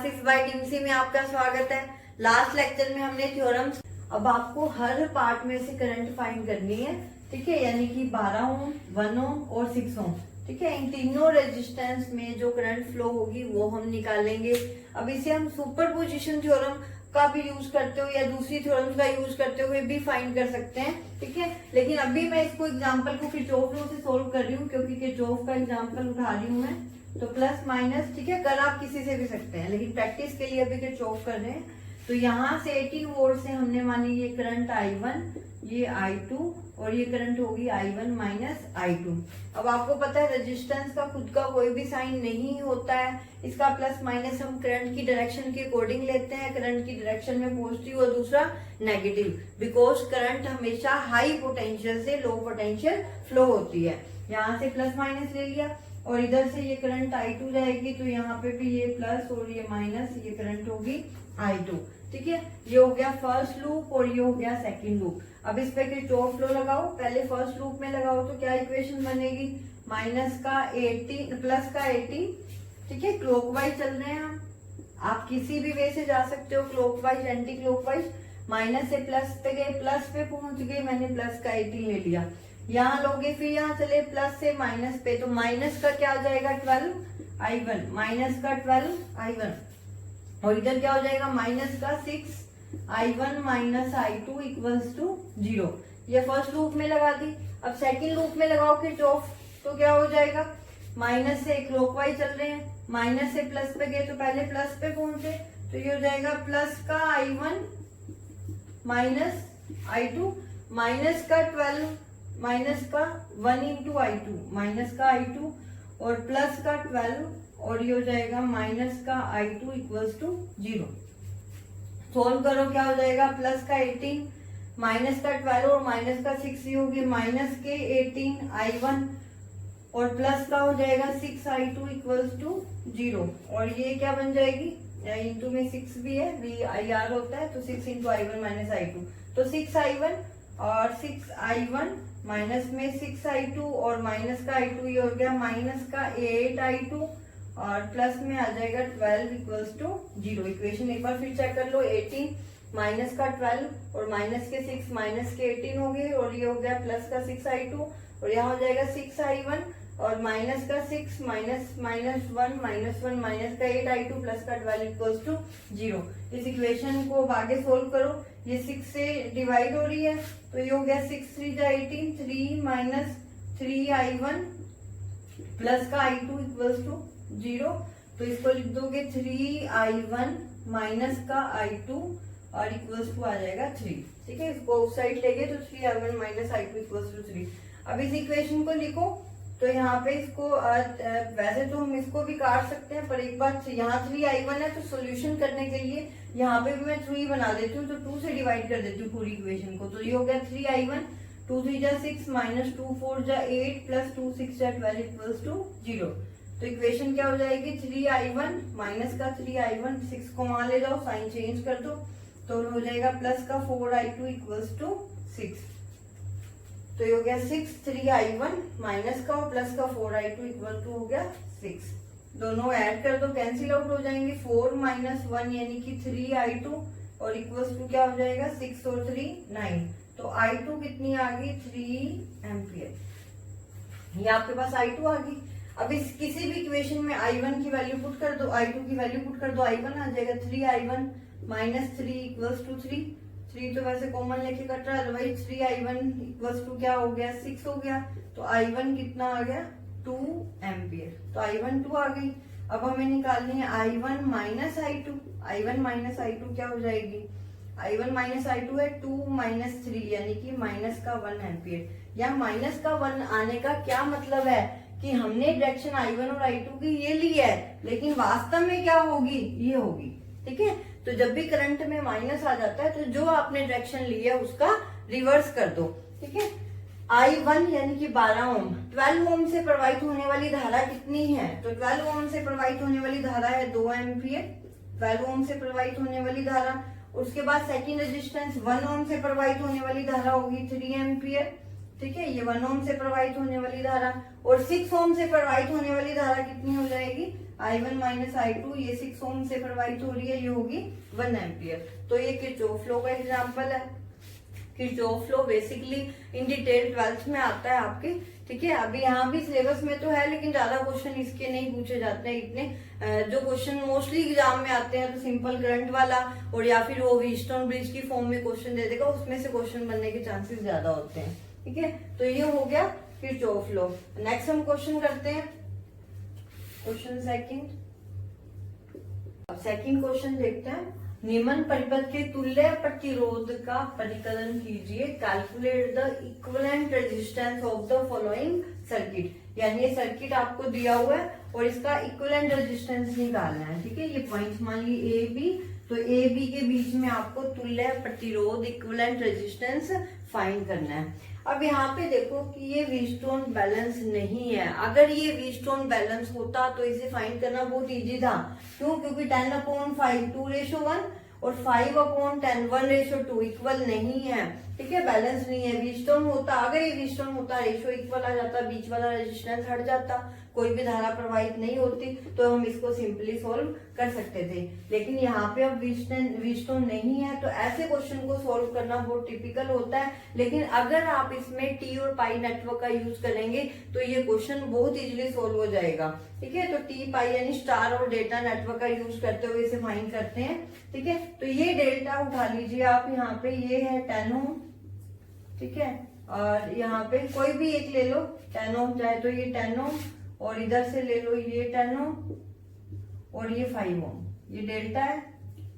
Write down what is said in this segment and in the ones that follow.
Classes bye टिमसी में आपका स्वागत है। लास्ट लेक्चर में हमने थ्योरम्स, अब आपको हर पार्ट में से करंट फाइंड करनी है, ठीक है, यानी कि 12 ओम, 1 ओम और 6 ओम, ठीक है। इन तीनों रेजिस्टेंस में जो करंट फ्लो होगी वो हम निकालेंगे। अब इसे हम सुपरपोजिशन थ्योरम का भी यूज करते हो या दूसरी थ्योरम्स का यूज करते हुए भी फाइंड कर सकते हैं, ठीक है। लेकिन अभी मैं इसको एग्जांपल को किरचॉफ लॉ से सोल्व कर रही हूँ, क्योंकि किरचॉफ का एग्जांपल उठा रही हूँ मैं, तो प्लस माइनस, ठीक है, कर आप किसी से भी सकते हैं, लेकिन प्रैक्टिस के लिए अभी किरचॉफ कर रहे हैं। तो यहाँ से 18 वोल्ट से हमने मानी ये करंट I1, ये I2 और ये करंट होगी I1 माइनस I2। अब आपको पता है रेजिस्टेंस का खुद का कोई भी साइन नहीं होता है, इसका प्लस माइनस हम करंट की डायरेक्शन के अकॉर्डिंग लेते हैं। करंट की डायरेक्शन में पॉजिटिव और दूसरा नेगेटिव, बिकॉज करंट हमेशा हाई पोटेंशियल से लो पोटेंशियल फ्लो होती है। यहाँ से प्लस माइनस ले लिया और इधर से ये करंट I2 जाएगी, तो यहाँ पे भी ये प्लस और ये माइनस, ये करंट होगी I2, ठीक है। ये हो गया फर्स्ट लूप और ये हो गया सेकंड लूप। अब इस पे किरचॉफ लॉ लगाओ। पहले फर्स्ट लूप में लगाओ तो क्या इक्वेशन बनेगी, माइनस का 18 प्लस का 18, ठीक है। क्लॉकवाइज चल रहे हैं हम, आप किसी भी वे से जा सकते हो, क्लॉकवाइज एंटी क्लॉकवाइज। माइनस से प्लस पे गए, प्लस पे पहुंच गए, मैंने प्लस का 18 ले लिया। यहाँ लोगे, फिर यहाँ चले प्लस से माइनस पे, तो माइनस का क्या आ जाएगा 12 I1, माइनस का 12 I1 और इधर क्या हो जाएगा माइनस का 6 I1 minus I2 equals to 0। ये फर्स्ट लूप में लगा दी। अब सेकंड लूप में लगाओ किरचॉफ, तो क्या हो जाएगा, माइनस से क्लॉकवाइज चल रहे हैं, माइनस से प्लस पे गए तो पहले प्लस पे पहुंचे, तो ये हो जाएगा प्लस का I1 माइनस I2, माइनस का 12 माइनस का 1 इंटू I2, माइनस का I2 और प्लस का 12 और ये हो जाएगा माइनस का I2 इक्वल्स टू 0। सोल्व करो, क्या हो जाएगा, प्लस का 18 माइनस का 12 और माइनस का 6, ये होगी माइनस के 18 I1 और प्लस का हो जाएगा 6 I2 इक्वल्स टू 0। और ये क्या बन जाएगी, इंटू में 6 भी है, VIR होता है, तो 6 इंटू I1 माइनस I2, तो 6 I1 और 6 I1 माइनस में 6 I2 और माइनस का I2, ये हो गया माइनस का 8 I2 और प्लस में आ जाएगा 12 इक्वल्स टू 0। इक्वेशन एक बार फिर चेक कर लो, 18 माइनस का 12 और माइनस के 6 माइनस के 18 हो गए और ये हो गया प्लस का 6 I2 और यहाँ हो जाएगा 6 I1 और माइनस का 6 माइनस माइनस 1 माइनस 1 माइनस का 8 I2 प्लस का 12 इक्वल्स टू 0। इस इक्वेशन को आगे सोल्व करो, ये 6 से डिवाइड हो रही है, तो ये हो गया 6 3 जा 18, 3 माइनस 3 I1 प्लस का I2 इक्वल्स टू 0। तो इसको लिख दोगे 3 I1 माइनस का I2 और इक्वल्स टू आ जाएगा 3, ठीक है। इसको उस साइड लेंगे तो 3 I1 minus I2 equals to 3। अब इस इक्वेशन को लिखो, तो यहाँ पे इसको वैसे तो हम इसको भी काट सकते हैं, पर एक बार यहाँ 3 I1 है तो सोल्यूशन करने के लिए यहाँ पे भी मैं 3 बना देती हूँ, तो 2 से डिवाइड कर देती हूँ पूरी इक्वेशन को। तो ये हो गया 3 I1, 2 3 जा 6 माइनस 2 4 जा 8 प्लस 2 6 जा 12 इक्वल्स टू 0। तो इक्वेशन क्या हो जाएगी, 3 I1 माइनस का 3 I1, 6 को वहां ले जाओ, साइन चेंज कर दो, तो हो जाएगा प्लस का 4 I2 इक्वल्स टू 6। तो ये हो गया 6 3 I1 माइनस का और प्लस का 4 I2 इक्वल टू हो गया 6। दोनों ऐड कर दो, कैंसिल आउट हो जाएंगे, 4 माइनस 1 यानी कि 3 I2 और इक्वल्स टू क्या हो जाएगा 6 और 3 9। तो I2 कितनी आ गई, 3 एम्पियर। ये आपके पास I2 आ गई। अब इस किसी भी इक्वेशन में I1 की वैल्यू पुट कर दो, I2 की वैल्यू पुट कर दो, I1 आ जाएगा 3 I1 माइनस 3 इक्वल्स टू 3। 3 तो वैसे कॉमन लेके कट रहा है, अदरवाइज 3 I1 इक्वल्स टू क्या हो गया 6 हो गया, तो I1 कितना आ गया 2 एम्पियर। तो I1 2 आ गई। अब हमें निकालनी है I1 minus I2। I1 minus I2 क्या हो जाएगी, I1 माइनस I2 है 2 माइनस 3 यानी कि माइनस का 1 एम्पियर। या माइनस का 1 आने का क्या मतलब है कि हमने डायरेक्शन I1 और I2 की ये ली है, लेकिन वास्तव में क्या होगी, ये होगी, ठीक है। तो जब भी करंट में माइनस आ जाता है तो जो आपने डायरेक्शन ली है उसका रिवर्स कर दो, ठीक है। I1 यानी कि 12 ओम, 12 ओम से प्रवाहित होने वाली धारा कितनी है, तो 12 ओम से प्रवाहित होने वाली धारा है 2 एम्पियर, 12 ओम से प्रवाहित होने वाली धारा। उसके बाद सेकेंड रेजिस्टेंस 1 ओम से प्रवाहित होने वाली धारा होगी 3 एम्पियर, ठीक है। ये 1 ओम से प्रवाहित होने वाली धारा और 6 ओम से प्रवाहित होने वाली धारा कितनी हो जाएगी, I1 माइनस I2 ये 6 ओम से प्रवाहित हो रही है, ये होगी 1 एम्पियर। तो ये किरचॉफ लॉ का एग्जाम्पल है। Kirchhoff law basically in detail 12th में आता है आपके, ठीक है। अभी यहाँ भी सिलेबस में तो है, लेकिन ज्यादा क्वेश्चन इसके नहीं पूछे जाते हैं इतने। जो क्वेश्चन मोस्टली एग्जाम में आते हैं तो सिंपल करंट वाला, और या फिर वो व्हीटस्टोन ब्रिज की फॉर्म में क्वेश्चन दे देगा, उसमें से क्वेश्चन बनने के चांसेस ज्यादा होते हैं, ठीक है। तो ये हो गया किरचॉफ लॉ। नेक्स्ट हम क्वेश्चन करते हैं, क्वेश्चन सेकंड। अब सेकंड क्वेश्चन देखते हैं। निम्न परिपथ के तुल्य प्रतिरोध का परिकलन कीजिए, calculate the equivalent resistance of the following circuit. यानी ये सर्किट आपको दिया हुआ है और इसका इक्विवेलेंट रेजिस्टेंस निकालना है, ठीक है। ये पॉइंट्स मान ली ए बी, तो ए बी के बीच में आपको तुल्य प्रतिरोध इक्विवेलेंट रेजिस्टेंस फाइंड करना है। अब यहाँ पे देखो कि ये व्हीटस्टोन बैलेंस नहीं है। अगर ये व्हीटस्टोन बैलेंस होता तो इसे फाइंड करना बहुत इजी था। क्यों? क्योंकि 10/5 2:1 और 5/10 1:2 इक्वल नहीं है, ठीक है, बैलेंस नहीं है। व्हीटस्टोन होता, अगर ये व्हीटस्टोन होता रेशियो इक्वल आ जाता, बीच वाला रेजिस्टेंस हट जाता, कोई भी धारा प्रवाहित नहीं होती, तो हम इसको सिंपली सोल्व कर सकते थे। लेकिन यहाँ पे अब व्हीटस्टोन नहीं है, तो ऐसे क्वेश्चन को सोल्व करना बहुत टिपिकल होता है। लेकिन अगर आप इसमें टी और पाई नेटवर्क का यूज करेंगे तो ये क्वेश्चन बहुत इजीली सोल्व हो जाएगा, ठीक है। तो टी पाई यानी स्टार और डेल्टा नेटवर्क का यूज करते हुए इसे फाइंड करते हैं, ठीक है। तो ये डेल्टा उठा लीजिए आप, यहाँ पे ये है 10 ओम, ठीक है, और यहाँ पे कोई भी एक ले लो 10 ओम, चाहे तो ये 10 ओम, और इधर से ले लो ये 10 ओम और ये 5 ओम, ये डेल्टा है।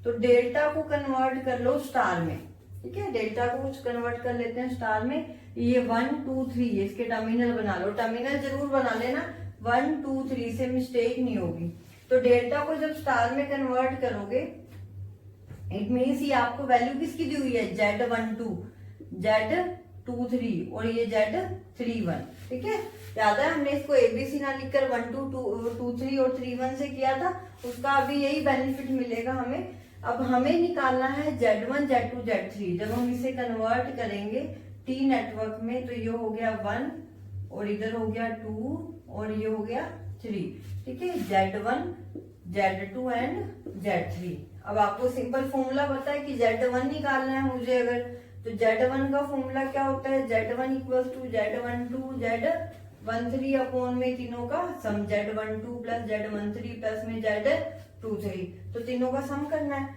तो डेल्टा को कन्वर्ट कर लो स्टार में, ठीक है, डेल्टा को कुछ कन्वर्ट कर लेते हैं स्टार में। ये 1 2 3 इसके टर्मिनल बना लो, टर्मिनल जरूर बना लेना, 1 2 3 से मिस्टेक नहीं होगी। तो डेल्टा को जब स्टार में कन्वर्ट करोगे, इट मीन्स ये आपको वैल्यू किसकी दी हुई है, Z12 Z23 और ये Z31, ठीक है। याद है हमने इसको एबीसी ना लिखकर 1 2 2 3 और 3 1 से किया था, उसका अभी यही बेनिफिट मिलेगा हमें। अब हमें निकालना है Z1 Z2 Z3। जब हम इसे कन्वर्ट करेंगे टी नेटवर्क में, तो ये हो गया 1 और इधर हो गया 2 और ये हो गया 3, ठीक है, Z1 Z2 एंड Z3। अब आपको सिंपल फॉर्मूला पता है कि Z1 निकालना है मुझे, अगर तो Z1 का फॉर्मूला क्या होता है, Z1 equal to Z12 Z13 upon में तीनों का सम, Z12 प्लस Z13 प्लस में Z23, तो तीनों का सम करना है।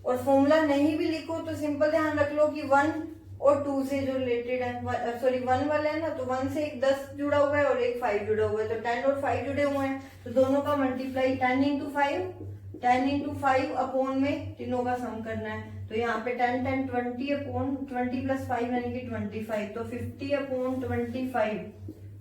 और फॉर्मूला नहीं भी लिखो तो सिंपल ध्यान रख लो कि 1 और 2 से जो रिलेटेड है, सॉरी 1 वाला है ना, तो 1 से एक 10 जुड़ा हुआ है और एक 5 जुड़ा हुआ है, तो 10 और 5 जुड़े हुए हैं, तो दोनों का मल्टीप्लाई 10 into 5 अपॉन में तीनों का सम करना है। तो यहाँ पे 10 10 20 अपॉन 20 प्लस 5 यानी कि 25, तो 50 अपॉन 25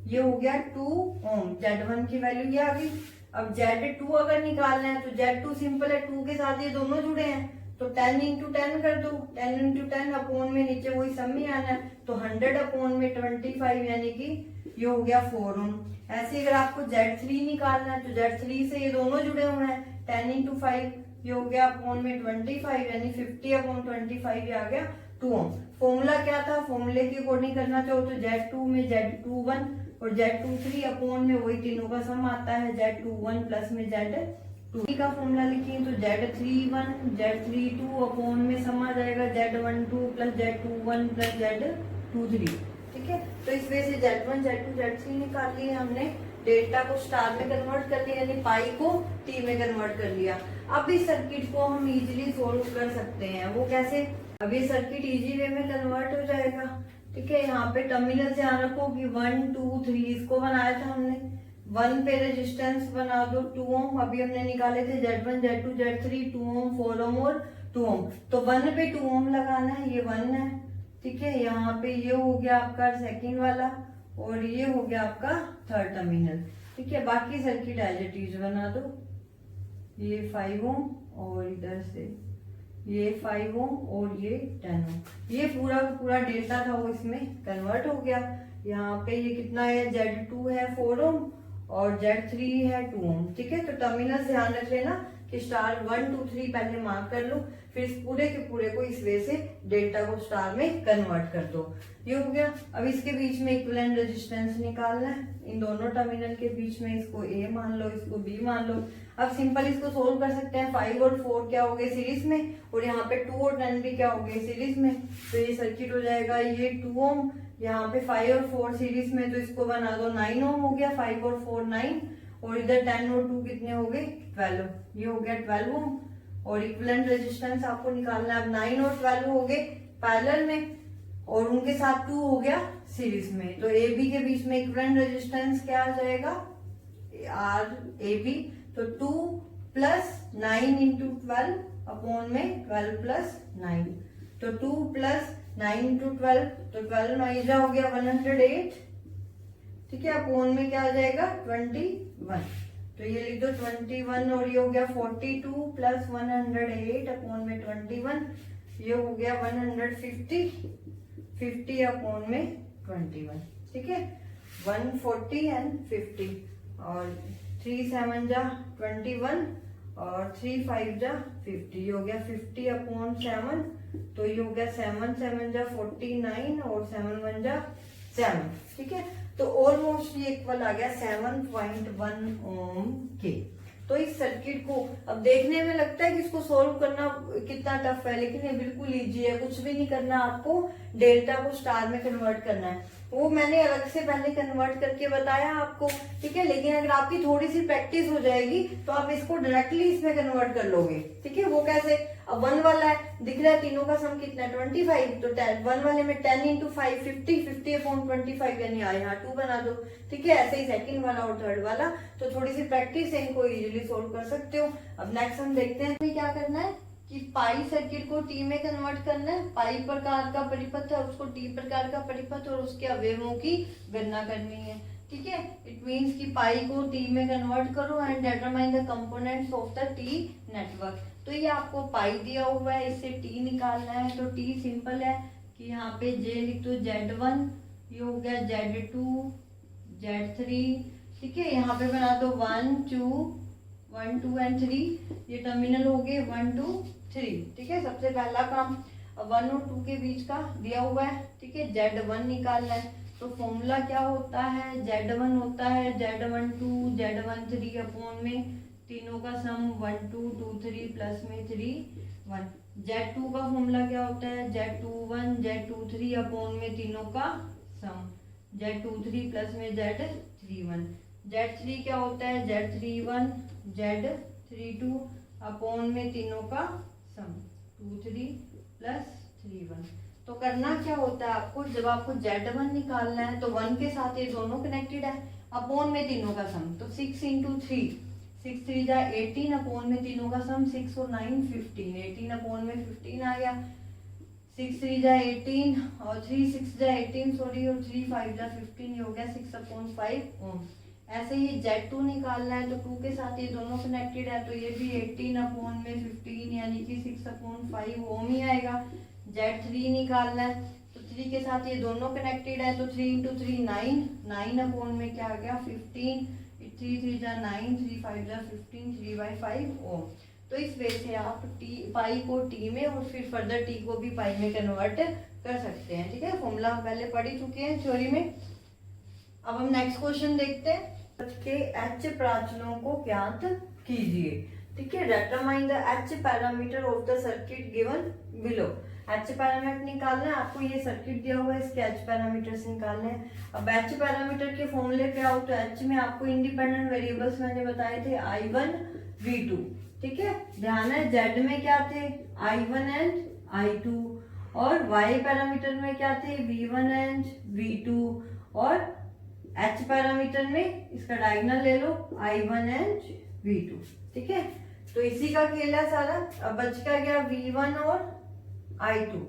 ये हो गया 2 ओम। Z1 की वैल्यू ये आ गई। अब Z2 अगर निकालना है तो Z2 सिंपल है, 2 के साथ ये दोनों जुड़े हैं, तो 10 into 10 कर दो, 10 into 10 अपॉन में नीचे वही सम में आना है, तो 100 अपॉन में 25 यानी कि ये हो गया 4 ओम। ऐसे अगर आपको Z3 निकालना है तो Z3 से ये दोनों जुड़े हुए हैं, 10 into 5 ये हो गया अपॉन में 25 यानी 50 अपॉन 25 ये आ गया 2 ओम। फॉर्मूला क्या था, फॉर्मूले के अकॉर्डिंग करना चाहो तो Z2 में Z21 और Z23 अपॉन में वही तीनों का सम आता है, Z21 प्लस में Z2 का फॉर्मूला लिखिए तो Z31 Z32 अपॉन में सम आ जाएगा Z12 plus Z21 plus Z23, ठीक है। तो इस वजह से Z1 Z2 Z3 निकाल लिए हमने, डेल्टा को स्टार में कन्वर्ट कर लिया, यानी पाई को टी में कन्वर्ट कर लिया। अब इस सर्किट को हम इजीली सोल्व कर सकते हैं, वो कैसे, अब ये सर्किट इजी वे में कन्वर्ट हो जाएगा, ठीक है। यहाँ पे टर्मिनल ध्यान रखो कि 1 2 3 इसको बनाया था हमने, 1 पे रेजिस्टेंस बना दो 2 ओम, अभी हमने निकाले थे Z1 Z2 Z3 2 ओम 4 ओम और 2 ओम, तो 1 पे 2 ओम लगाना है, ये 1 है, ठीक है। यहाँ पे ये हो गया आपका सेकंड वाला और ये हो गया आपका थर्ड टर्मिनल, ठीक है। बाकी सर्किट एज इट इज बना दो, ये 5 ओम और इधर से ये 5 ओम और ये 10 ओम, ये पूरा पूरा डेल्टा था वो इसमें कन्वर्ट हो गया। यहाँ पे ये कितना है, Z2 है 4 ओम और Z3 है 2 ओम, ठीक है। तो टर्मिनल ध्यान रख लेना, कि स्टार 1 2 3 पहले मार्क कर लो, फिर इस पूरे के पूरे को इस वे से डेल्टा को स्टार में कन्वर्ट कर दो। ये हो गया। अब इसके बीच में इक्विवेलेंट रेजिस्टेंस निकालना है, इन दोनों टर्मिनल के बीच में, इसको ए मान लो, इसको बी मान लो। अब सिंपल इसको सोल्व कर सकते हैं। 5 और 4 क्या हो गए सीरीज में, और यहाँ पे 2 और 10 भी क्या हो गए सीरीज में, तो ये सर्किट हो जाएगा ये 2 ओम, यहाँ पे 5 और 4 सीरीज में, तो इसको बना दो 9 ओम हो गया, 5 और 4 9, और इधर 10 और 2 कितने हो गए 12, ये हो गया 12 ओम। और इक्विवेलेंट रेजिस्टेंस आपको निकालना है। अब 9 और 12 हो गए पैरेलल में, और उनके साथ 2 हो गया सीरीज में, तो ए बी के बीच में इक्विवेलेंट रेजिस्टेंस क्या आ जाएगा आर ए बी, तो 2 प्लस 9 इंटू 12 अपॉन में 12 प्लस 9, तो 2 प्लस 9 इंटू 12, तो 12 9 हो गया 108, ठीक है, अपॉन में क्या आ जाएगा 21, तो ये लिख दो 21, और ये हो गया 42 प्लस 108 अपॉन में 21, ये हो गया 150, 50 अपॉन में 21, ठीक है, 140 एंड 50, और 3 7 जा 21 और 3 5 जा 50, ये हो गया 50 अपॉन 7, तो ये हो गया 7 7 जा 49 और 7 1 जा 7, ठीक है, तो ऑलमोस्ट ये इक्वल आ गया 7.1 ओम के। तो इस सर्किट को अब देखने में लगता है कि इसको सोल्व करना कितना टफ है, लेकिन ये बिल्कुल इजी है, कुछ भी नहीं करना, आपको डेल्टा को स्टार में कन्वर्ट करना है, वो मैंने अलग से पहले कन्वर्ट करके बताया आपको, ठीक है, लेकिन अगर आपकी थोड़ी सी प्रैक्टिस हो जाएगी तो आप इसको डायरेक्टली इसमें कन्वर्ट कर लोगे, ठीक है। वो कैसे, अब 1 वाला है, दिख रहा है तीनों का सम कितना है 25, तो 1 वाले में 10 इंटू 5 50, 50 अपॉन 25 यानी यहाँ 2 बना दो, ठीक है। ऐसे ही सेकंड वाला और थर्ड वाला, तो थोड़ी सी प्रैक्टिस से इनको इजीली सोल्व कर सकते हो। अब नेक्स्ट हम देखते हैं हमें क्या करना है कि पाई सर्किट को टी में कन्वर्ट करना है। पाई प्रकार का परिपथ है, उसको टी प्रकार का परिपथ और उसके अवयवों की गणना करनी है, ठीक है। इट मींस कि पाई को टी में कन्वर्ट करो and determine the components of the T network. तो ये आपको पाई दिया हुआ है, इससे टी निकालना है, तो टी सिंपल है कि यहाँ पे जे लिख दो Z1, ये हो गया Z2 Z3, ठीक है, यहाँ पे बना दो 1 2 एंड 3, ये टर्मिनल हो गए 1 2 3, ठीक है। सबसे पहला काम 1 और 2 के बीच का दिया हुआ है, ठीक है, Z1 निकालना है, तो फॉर्मूला क्या होता है, Z1 होता है Z12 Z13 अपॉन में तीनों का सम 1 2 2 3 प्लस में 3 1। Z2 का फॉर्मूला क्या होता है, Z21 Z23 अपॉन में तीनों का सम Z23 प्लस में Z31। Z3 क्या होता है, Z31 Z32 अपॉन में तीनों का सम 2 3 प्लस 3 1। तो करना क्या होता है आपको, जब आपको Z1 निकालना है तो 1 के साथ ये दोनों कनेक्टेड है, अपॉन में तीनों का सम, तो 6 इंटू 3 6 3 जा 18 अपॉन में तीनों का सम 6 और 9 15, 18 अपॉन में 15 आ गया, 6 3 जा 18 और 3 6 जा 18 सॉरी, और 3 5 जा 15, ये हो गया 6 अपॉन 5 ओम। ऐसे ही Z2 निकालना है, तो 2 के साथ ये दोनों कनेक्टेड है, तो ये भी 18 अपॉन में 15 यानी कि 6 अपॉन 5 ओम ही आएगा। Z3 निकालना है, तो 3 के साथ ये दोनों कनेक्टेड है, तो 3 इंटू 3 9 अपॉन में क्या आ गया 15, 3 3 जा 9 3 5 जा 15, 3/5 ओम। तो इस वे से आप पाई को टी में और फिर फर्दर टी को भी पाई में कन्वर्ट कर सकते हैं, ठीक है। फॉर्मूला हम पहले पढ़ ही चुके हैं थ्योरी में। अब हम नेक्स्ट क्वेश्चन देखते हैं के एच प्राचलों को ज्ञात कीजिए, ठीक है। Determine the H parameter of the circuit given below. H parameter निकालना है आपको, ये सर्किट दिया हुआ है, इसके एच पैरामीटर्स निकालने हैं। अब एच पैरामीटर के फॉर्मूले पे आओ, तो एच में आपको इंडिपेंडेंट वेरिएबल्स मैंने बताए थे I1 V2, ठीक है। ध्यान है जेड में क्या थे I1 एंड I2, और वाई पैरामीटर में क्या थे V1 एंड V2, और एच पैरामीटर में इसका डायगोनल ले लो I1 एंड V2, ठीक है। तो इसी का खेल है सारा। अब बच का गया V1 और I2,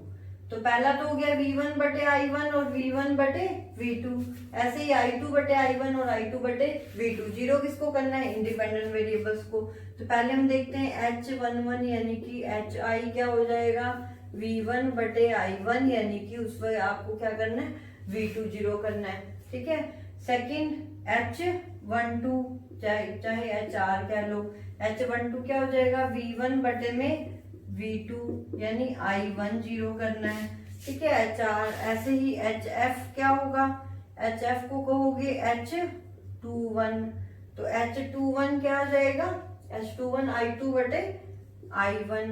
तो पहला तो हो गया V1 बटे I1 और V1 बटे V2, ऐसे ही I2 बटे I1 और I2 बटे V2। जीरो किसको करना है, इंडिपेंडेंट वेरिएबल्स को। तो पहले हम देखते हैं H11 यानी कि HI क्या हो जाएगा V1 बटे I1, यानी कि उस पर आपको क्या करना है V2 जीरो करना है, ठीक है। सेकंड H12 चाहे HR कह लो, H12 क्या हो जाएगा, V1 बटे में V2 यानी I10 करना है। ठीक है, HR ऐसे ही HF क्या होगा, HF को कहोगे H21, तो H21 क्या आ जाएगा, H21 I2 बटे I1,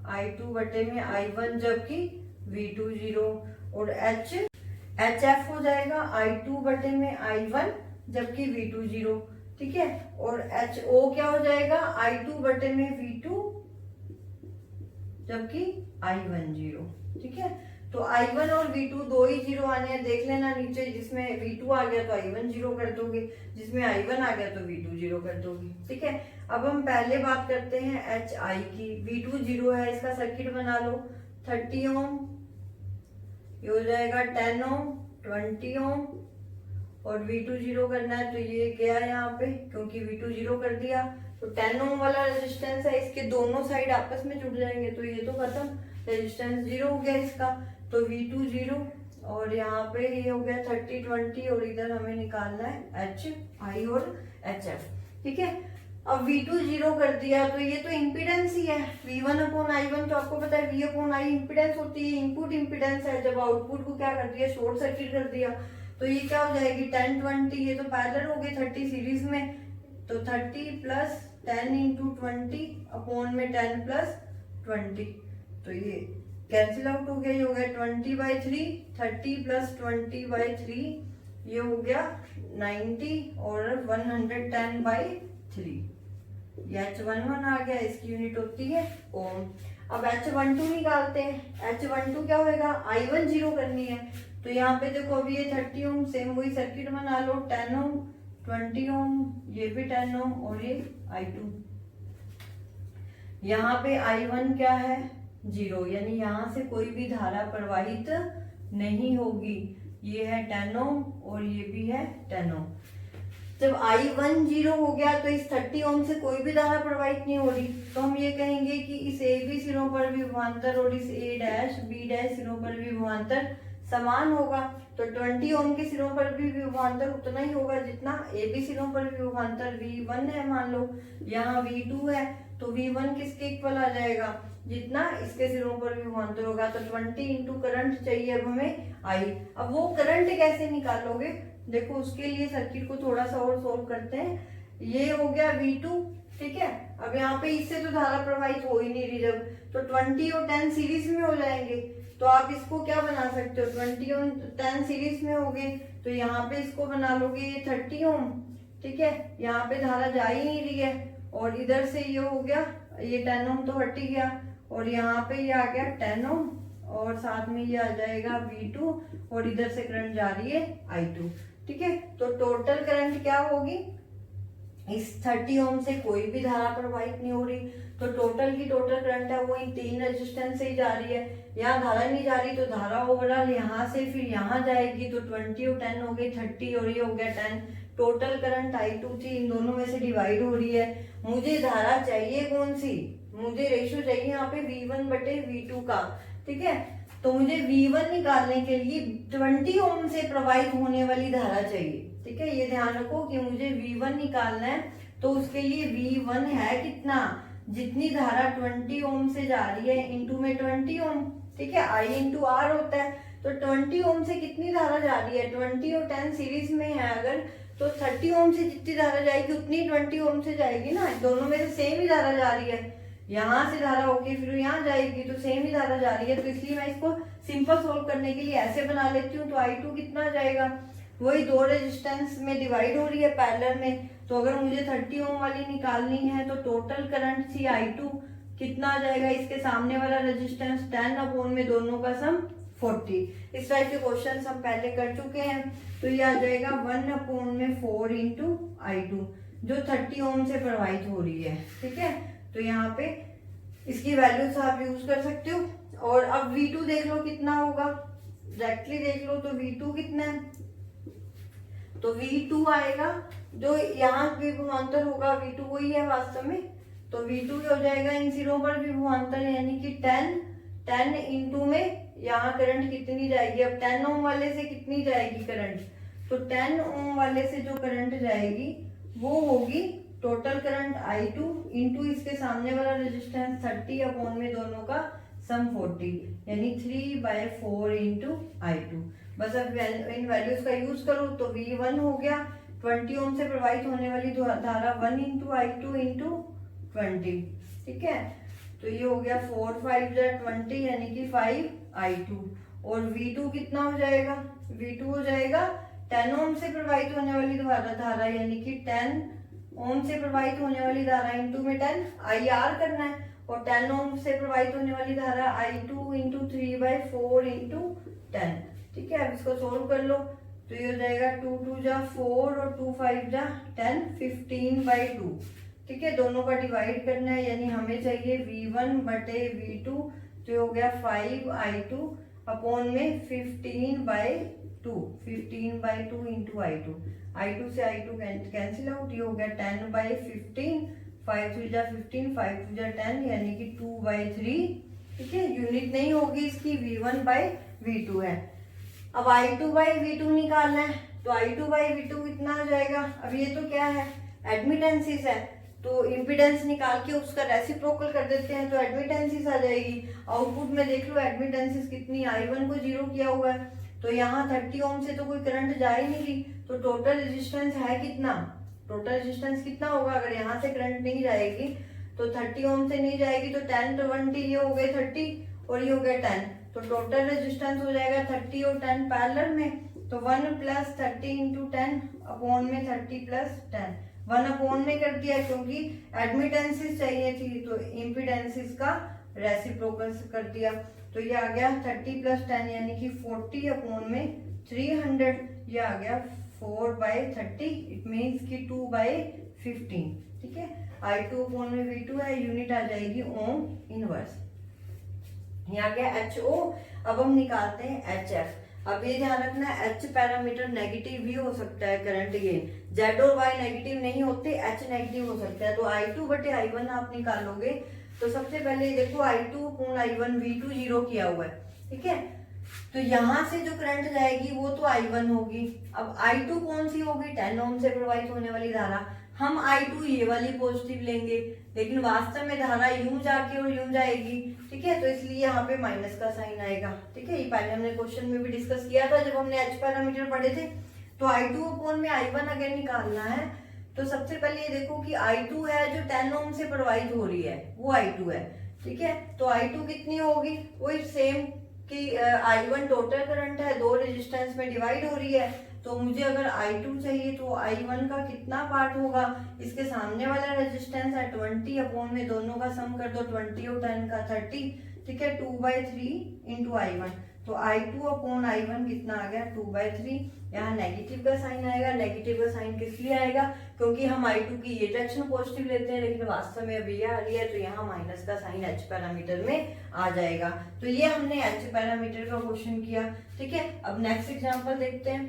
I2 बटे में I1 जबकि V2 0, और HF हो जाएगा I2 बटे में I1 जबकि V2 0। ठीक है, और HO क्या हो जाएगा, I2 बटे में V2 जबकि I1 0। ठीक है, तो I1 और V2 दो ही जीरो आने हैं, देख लेना नीचे, जिसमें V2 आ गया तो I1 0 कर दोगे, जिसमें I1 आ गया तो V2 0 कर दोगे। ठीक है, अब हम पहले बात करते हैं HI की। V2 0 है, इसका सर्किट बना लो, 30 ओम, ये हो जाएगा 10 ओम, 20 ओम, और V2 0 करना है, तो ये गया यहाँ पे, क्योंकि V2 0 कर दिया तो 10 ओम वाला रेजिस्टेंस है, इसके दोनों साइड आपस में जुड़ जाएंगे, तो ये तो खत्म, रेजिस्टेंस 0 हो गया इसका, तो V2 0, और यहाँ पे ये हो गया 30 20, और इधर हमें निकालना है HI और HF। ठीक है, अब V2 0 कर दिया तो ये तो इम्पीडेंस ही है, V1 अपॉन I1 तो आपको पता है V अपॉन I इम्पीडेंस होती है, इनपुट इम्पीडेंस है। जब आउटपुट को क्या कर दिया, शॉर्ट सर्किट कर दिया, तो ये क्या हो जाएगी 10 20, ये तो पैरेलल हो गए 30 सीरीज में, तो 30 प्लस 10 इंटू 20 अपॉन में 10 प्लस 20, तो ये कैंसिल आउट हो गया, ये हो गया 20/3, 30 प्लस 20/3 ये हो गया 90, और 110/3, ये H11 आ गया, इसकी यूनिट होती है ओम। अब H12 निकालते हैं, H12 क्या होएगा, I1 0 करनी है, तो यहाँ पे देखो अभी ये 30 ओम, सेम वही सर्किट बना लो, 10 ओम, 20 ओम, ये भी 10 ओम, और ये I2। यहाँ पे I1 क्या है, 0, यानी यहाँ से कोई भी धारा प्रवाहित नहीं होगी, ये है 10 ओम और ये भी है 10 ओम। जब I1 0 हो गया तो इस 30 ओम से कोई भी धारा प्रवाहित नहीं हो रही, तो हम ये कहेंगे कि इस AB सिरों पर भी विभवांतर और इस A' B' सिरों पर भी विभवांतर समान होगा, तो 20 ओम के सिरों पर भी विभवांतर उतना ही होगा जितना AB सिरों पर भी विभवांतर V1 है, मान लो यहाँ V2 है, तो V1 किसके इक्वल आ जाएगा, जितना इसके सिरों पर विभवांतर होगा, तो 20 इंटू करंट चाहिए अब हमें I। अब वो करंट कैसे निकालोगे, देखो उसके लिए सर्किट को थोड़ा सा और सोल्व करते हैं। ये हो गया V2, ठीक है, अब यहाँ पे इससे तो धारा प्रवाहित हो ही नहीं रही, जब तो 20 और 10 सीरीज में हो जाएंगे, तो आप इसको क्या बना सकते हो, 20 और 10 सीरीज में हो गए, तो यहाँ पे इसको बना लोगे ये 30 ओम, ठीक है, यहाँ पे धारा जा ही नहीं रही है, और इधर से ये हो गया, ये 10 ओम तो हट ही गया, और यहाँ पे ये आ गया 10 ओम, और साथ में ये आ जाएगा V2, और इधर से करंट जा रही है I2, ठीक है। तो टोटल करंट क्या होगी, इस 30 ओम से कोई भी धारा प्रवाहित नहीं हो रही, तो टोटल की टोटल करंट है वो इन 3 रेजिस्टेंस से ही जा रही है, यहाँ धारा नहीं जा रही, तो धारा ओवरऑल यहाँ से फिर यहाँ जाएगी, तो 20 और 10 हो गई 30, और ये हो गया 10, टोटल करंट I2 थी, इन दोनों में से डिवाइड हो रही है। मुझे धारा चाहिए कौन सी, मुझे रेशियो चाहिए यहाँ पे V1 बटे V2 का, ठीक है, तो मुझे V1 निकालने के लिए 20 ओम से प्रवाहित होने वाली धारा चाहिए, ठीक है, ये ध्यान रखो कि मुझे V1 निकालना है, तो उसके लिए V1 है कितना, जितनी धारा 20 ओम से जा रही है इंटू में 20 ओम, ठीक है, I इंटू R होता है, तो 20 ओम से कितनी धारा जा रही है, 20 और 10 सीरीज में है अगर, तो 30 ओम से जितनी धारा जाएगी उतनी 20 ओम से जाएगी ना, दोनों में से सेम ही धारा जा रही है, यहाँ से धारा होके फिर यहाँ जाएगी, तो सेम ही धारा जा रही है, तो इसलिए मैं इसको सिंपल सोल्व करने के लिए ऐसे बना लेती हूँ, तो I2 कितना जाएगा, वही दो रेजिस्टेंस में डिवाइड हो रही है पैरेलल में, तो अगर मुझे 30 ओम वाली निकालनी है तो टोटल करंट सी I2 कितना आ जाएगा, इसके सामने वाला रेजिस्टेंस 10 अपॉन में दोनों का सम 40। इस टाइप के क्वेश्चन हम पहले कर चुके हैं, तो ये आ जाएगा 1 अपॉन में 4 इंटू I2 जो 30 ओम से प्रवाहित हो रही है, ठीक है, तो यहाँ पे इसकी वैल्यूज आप यूज कर सकते हो। और अब V2 देख लो कितना होगा, डायरेक्टली देख लो, तो V2 कितना है, तो V2 आएगा जो यहाँ विभवांतर होगा, V2 वही है वास्तव में, तो V2 हो जाएगा इन सिरों पर विभवांतर, यानी कि 10 इंटू में यहाँ करंट कितनी जाएगी, अब 10 ओम वाले से कितनी जाएगी करंट, तो 10 ओम वाले से जो करंट जाएगी वो होगी टोटल करंट I2 इंटू इसके सामने वाला रेजिस्टेंस 30 अपॉन में दोनों का सम 40, यानी 3/4 इंटू I2। बस अब इन वैल्यूज का यूज करो तो V1 हो गया 20 ओम से प्रवाहित होने वाली धारा 1 इंटू I2 इंटू 20, ठीक है। तो ये हो गया 4 5 20 यानी कि 5I2। और V2 कितना हो जाएगा, V2 हो जाएगा 10 ओम से प्रवाहित होने वाली धारा यानी कि 10 ओम से प्रवाहित होने वाली धारा इंटू में 10 IR करना है, और 10 ओम से प्रवाहित होने वाली धारा I2 इंटू 3/4 इंटू 10, ठीक है। अब इसको सोल्व कर लो तो ये हो जाएगा 2 2 जा 4 और 2 5 जा 10, 15/2, ठीक है। दोनों का डिवाइड करना है, यानी हमें चाहिए V1 बटे V2, तो ये हो गया 5I2 अपॉन में 15/2, 15/2 इंटू I2। I2 से I2 कैंसिल आउट, ये हो गया 10/15, 5 3 जा 15, 5 2 जा 10, यानी कि 2/3, ठीक है। यूनिट नहीं होगी इसकी, V1/V2 है। अब I2/V2 निकालना है, तो I2/V2 कितना आ जाएगा। अब ये तो क्या है, एडमिटेंसिस है, तो इम्पीडेंस निकाल के उसका रेसिप्रोकल कर देते हैं तो एडमिटेंसिस आ जाएगी। आउटपुट में देख लो एडमिटेंसिस कितनी, I1 को 0 किया हुआ है, तो यहाँ 30 ओम से तो कोई करंट जा ही नहीं रही, तो टोटल रेजिस्टेंस है कितना, टोटल रेजिस्टेंस कितना होगा। अगर यहाँ से करंट नहीं जाएगी तो 30 ओम से नहीं जाएगी, तो 10 20 ये हो गए 30 और ये हो गया 10, तो टोटल रेजिस्टेंस हो जाएगा 30 और 10 पैरेलल में, तो 1 + 30 × 10 अपॉन में 30 + 10, 1 अपॉन में कर दिया क्योंकि एडमिटेंसिस चाहिए थी, तो इम्पीडेंसिस का रेसिप्रोकल कर दिया, तो ये आ गया 30 + 10 यानी कि 40 अपॉन में 300, ये आ गया 4/30, इट मीन्स कि 2/15, ठीक है। I2 अपॉन में V2 है, यूनिट आ जाएगी ओम इनवर्स। यहाँ गया HO, अब हम निकालते हैं HF। अब ये ध्यान रखना H पैरामीटर नेगेटिव भी हो सकता है करंट गेन, Z और Y नेगेटिव नहीं होते, H नेगेटिव हो सकता है। तो I2 बटे I1 आप निकालोगे तो सबसे पहले देखो I2 अपॉन I1, V2 0 किया हुआ है, ठीक है। तो यहाँ से जो करंट जाएगी वो तो I1 होगी। अब I2 कौन सी होगी, 10 ओम से प्रवाहित होने वाली धारा, हम I2 ये वाली पॉजिटिव लेंगे, लेकिन वास्तव में धारा यूं जाके और यूं जाएगी, ठीक है, तो इसलिए यहाँ पे माइनस का साइन आएगा, ठीक है। ये पहले हमने क्वेश्चन में भी डिस्कस किया था जब हमने H पैरामीटर पढ़े थे। तो I2 अपॉन में I1 अगर निकालना है तो सबसे पहले ये देखो कि I2 है जो 10 ओम से प्रवाहित हो रही है, वो I2 है, ठीक है। तो I2 कितनी होगी, वही सेम कि I1 टोटल करंट है, दो रेजिस्टेंस में डिवाइड हो रही है, तो मुझे अगर I2 चाहिए तो I1 का कितना पार्ट होगा, इसके सामने वाला रेजिस्टेंस है 20 अपॉन में दोनों का सम कर दो, 20 और 10 का 30, ठीक है, 2/3 इंटू I1, तो I2 अपॉन I1 कितना आ गया 2/3। यहाँ नेगेटिव का साइन आएगा, नेगेटिव का साइन किस लिए आएगा, क्योंकि हम I2 की ये डायरेक्शन पॉजिटिव लेते हैं, लेकिन वास्तव में अभी ये आ रही है, तो यहाँ माइनस का साइन H पैरामीटर में आ जाएगा। तो ये हमने H पैरामीटर का क्वेश्चन किया, ठीक है। अब नेक्स्ट एग्जांपल देखते हैं।